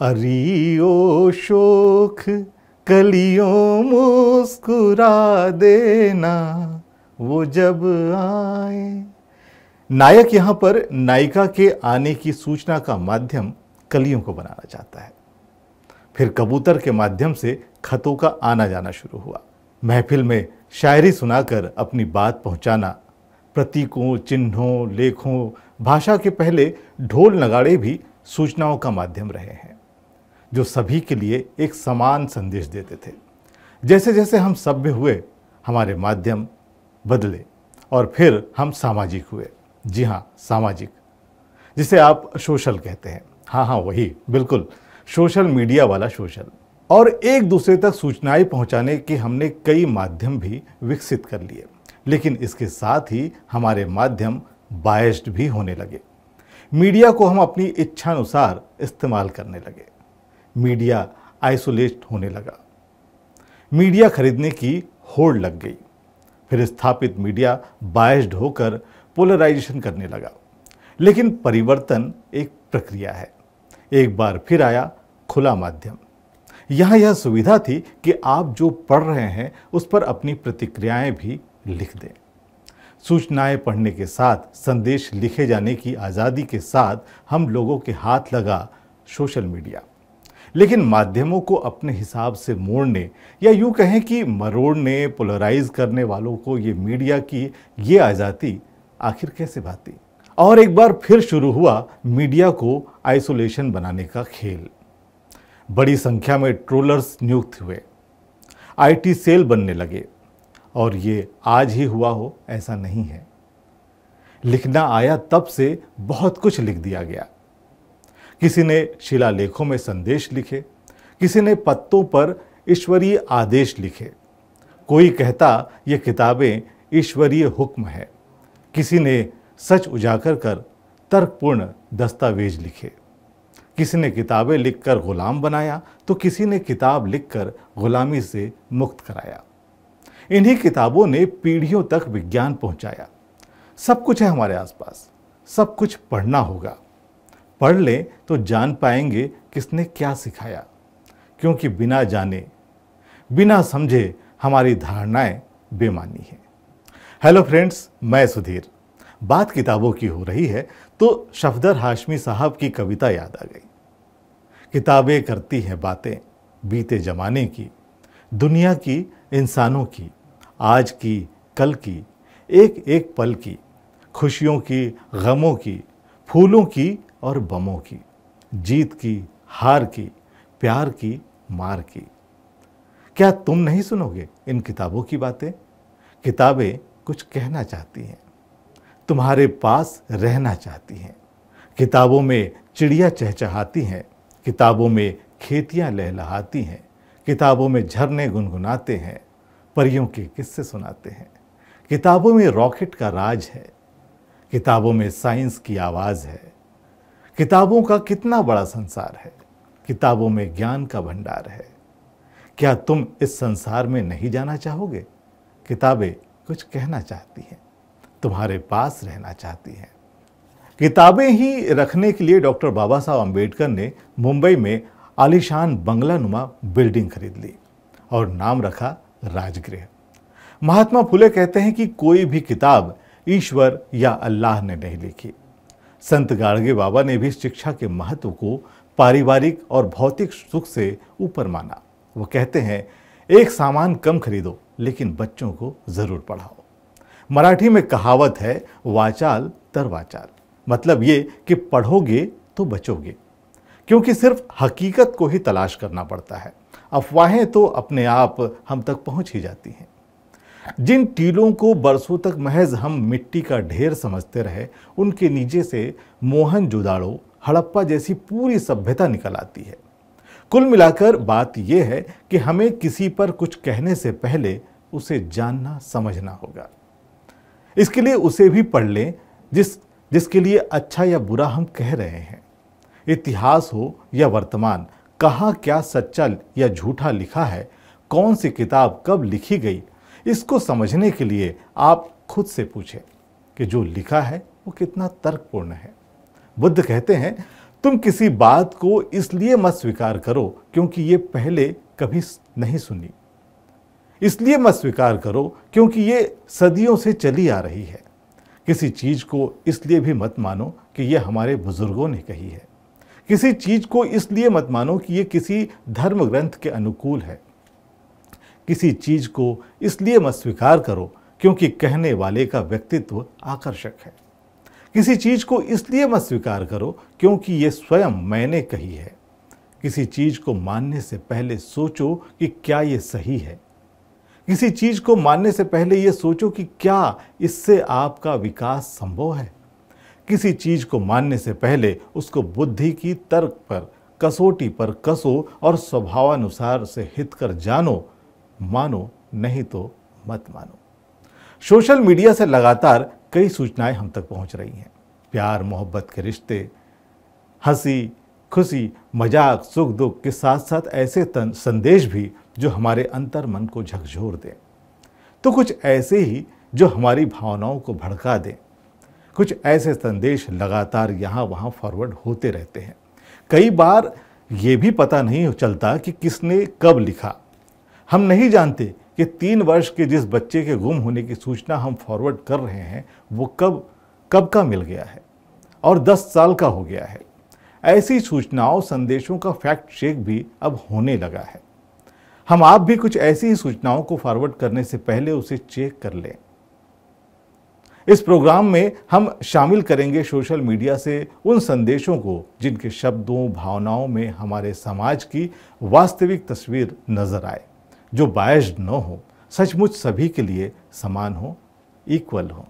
अरियो शोक कलियों मुस्कुरा देना वो जब आए। नायक यहां पर नायिका के आने की सूचना का माध्यम कलियों को बनाना चाहता है। फिर कबूतर के माध्यम से खतों का आना जाना शुरू हुआ। महफिल में शायरी सुनाकर अपनी बात पहुंचाना, प्रतीकों, चिन्हों, लेखों, भाषा के पहले ढोल नगाड़े भी सूचनाओं का माध्यम रहे हैं, जो सभी के लिए एक समान संदेश देते थे। जैसे जैसे हम सभ्य हुए, हमारे माध्यम बदले और फिर हम सामाजिक हुए। जी हाँ, सामाजिक, जिसे आप सोशल कहते हैं। हाँ, वही, बिल्कुल, सोशल मीडिया वाला सोशल। और एक दूसरे तक सूचनाएं पहुंचाने के हमने कई माध्यम भी विकसित कर लिए, लेकिन इसके साथ ही हमारे माध्यम बायस्ड भी होने लगे। मीडिया को हम अपनी इच्छानुसार इस्तेमाल करने लगे। मीडिया आइसोलेट होने लगा। मीडिया खरीदने की होड़ लग गई। फिर स्थापित मीडिया बायस्ड होकर पोलराइजेशन करने लगा। लेकिन परिवर्तन एक प्रक्रिया है। एक बार फिर आया खुला माध्यम। यहाँ यह सुविधा थी कि आप जो पढ़ रहे हैं उस पर अपनी प्रतिक्रियाएं भी लिख दें। सूचनाएं पढ़ने के साथ संदेश लिखे जाने की आज़ादी के साथ हम लोगों के हाथ लगा सोशल मीडिया। लेकिन माध्यमों को अपने हिसाब से मोड़ने या यूं कहें कि मरोड़ने, पोलराइज करने वालों को ये मीडिया की ये आज़ादी आखिर कैसे भाती। और एक बार फिर शुरू हुआ मीडिया को आइसोलेशन बनाने का खेल। बड़ी संख्या में ट्रोलर्स नियुक्त हुए, आईटी सेल बनने लगे। और ये आज ही हुआ हो ऐसा नहीं है। लिखना आया तब से बहुत कुछ लिख दिया गया। किसी ने शिलालेखों में संदेश लिखे, किसी ने पत्तों पर ईश्वरीय आदेश लिखे। कोई कहता ये किताबें ईश्वरीय हुक्म है। किसी ने सच उजागर कर तर्कपूर्ण दस्तावेज लिखे। किसी ने किताबें लिखकर गुलाम बनाया, तो किसी ने किताब लिखकर गुलामी से मुक्त कराया। इन्हीं किताबों ने पीढ़ियों तक विज्ञान पहुंचाया। सब कुछ है हमारे आसपास, सब कुछ पढ़ना होगा। पढ़ लें तो जान पाएंगे किसने क्या सिखाया, क्योंकि बिना जाने, बिना समझे हमारी धारणाएं बेमानी हैं। हेलो फ्रेंड्स, मैं सुधीर। बात किताबों की हो रही है तो सफदर हाशमी साहब की कविता याद आ गई। किताबें करती हैं बातें बीते जमाने की, दुनिया की, इंसानों की, आज की, कल की, एक एक पल की, खुशियों की, गमों की, फूलों की और बमों की, जीत की, हार की, प्यार की, मार की। क्या तुम नहीं सुनोगे इन किताबों की बातें? किताबें कुछ कहना चाहती हैं, तुम्हारे पास रहना चाहती हैं। किताबों में चिड़िया चहचहाती हैं, किताबों में खेतियाँ लहलहाती हैं, किताबों में झरने गुनगुनाते हैं, परियों के किस्से सुनाते हैं। किताबों में रॉकेट का राज है, किताबों में साइंस की आवाज़ है। किताबों का कितना बड़ा संसार है, किताबों में ज्ञान का भंडार है। क्या तुम इस संसार में नहीं जाना चाहोगे? किताबें कुछ कहना चाहती हैं, तुम्हारे पास रहना चाहती हैं। किताबें ही रखने के लिए डॉक्टर बाबा साहब अम्बेडकर ने मुंबई में आलीशान बंगलानुमा बिल्डिंग खरीद ली और नाम रखा राजगृह। महात्मा फुले कहते हैं कि कोई भी किताब ईश्वर या अल्लाह ने नहीं लिखी। संत गाडगे बाबा ने भी शिक्षा के महत्व को पारिवारिक और भौतिक सुख से ऊपर माना। वो कहते हैं, एक सामान कम खरीदो लेकिन बच्चों को जरूर पढ़ाओ। मराठी में कहावत है, वाचाल तर वाचाल। मतलब ये कि पढ़ोगे तो बचोगे, क्योंकि सिर्फ हकीकत को ही तलाश करना पड़ता है। अफवाहें तो अपने आप हम तक पहुंच ही जाती हैं। जिन टीलों को बरसों तक महज हम मिट्टी का ढेर समझते रहे, उनके नीचे से मोहनजोदाड़ो, हड़प्पा जैसी पूरी सभ्यता निकल आती है। कुल मिलाकर बात यह है कि हमें किसी पर कुछ कहने से पहले उसे जानना समझना होगा। इसके लिए उसे भी पढ़ लें जिसके लिए अच्छा या बुरा हम कह रहे हैं। इतिहास हो या वर्तमान, कहाँ क्या सच्चा या झूठा लिखा है, कौन सी किताब कब लिखी गई, इसको समझने के लिए आप खुद से पूछें कि जो लिखा है वो कितना तर्कपूर्ण है। बुद्ध कहते हैं, तुम किसी बात को इसलिए मत स्वीकार करो क्योंकि ये पहले कभी नहीं सुनी। इसलिए मत स्वीकार करो क्योंकि ये सदियों से चली आ रही है। किसी चीज को इसलिए भी मत मानो कि ये हमारे बुजुर्गों ने कही है। किसी चीज को इसलिए मत मानो कि ये किसी धर्म ग्रंथ के अनुकूल है। किसी चीज को इसलिए मत स्वीकार करो क्योंकि कहने वाले का व्यक्तित्व आकर्षक है। किसी चीज को इसलिए मत स्वीकार करो क्योंकि ये स्वयं मैंने कही है। किसी चीज को मानने से पहले सोचो कि क्या ये सही है। किसी चीज को मानने से पहले ये सोचो कि क्या इससे आपका विकास संभव है। किसी चीज को मानने से पहले उसको बुद्धि की तर्क पर, कसौटी पर कसो और स्वभावानुसार से हित कर जानो। मानो नहीं तो मत मानो। सोशल मीडिया से लगातार कई सूचनाएं हम तक पहुंच रही हैं। प्यार मोहब्बत के रिश्ते, हंसी खुशी, मजाक, सुख दुख के साथ साथ ऐसे संदेश भी जो हमारे अंतर मन को झकझोर दें, तो कुछ ऐसे ही जो हमारी भावनाओं को भड़का दें। कुछ ऐसे संदेश लगातार यहाँ वहाँ फॉरवर्ड होते रहते हैं। कई बार ये भी पता नहीं चलता कि किसने कब लिखा। हम नहीं जानते कि 3 वर्ष के जिस बच्चे के गुम होने की सूचना हम फॉरवर्ड कर रहे हैं वो कब का मिल गया है और 10 साल का हो गया है। ऐसी सूचनाओं संदेशों का फैक्ट चेक भी अब होने लगा है। हम आप भी कुछ ऐसी ही सूचनाओं को फॉरवर्ड करने से पहले उसे चेक कर लें। इस प्रोग्राम में हम शामिल करेंगे सोशल मीडिया से उन संदेशों को जिनके शब्दों भावनाओं में हमारे समाज की वास्तविक तस्वीर नजर आए, जो बायस्ड न हो, सचमुच सभी के लिए समान हो, इक्वल हो।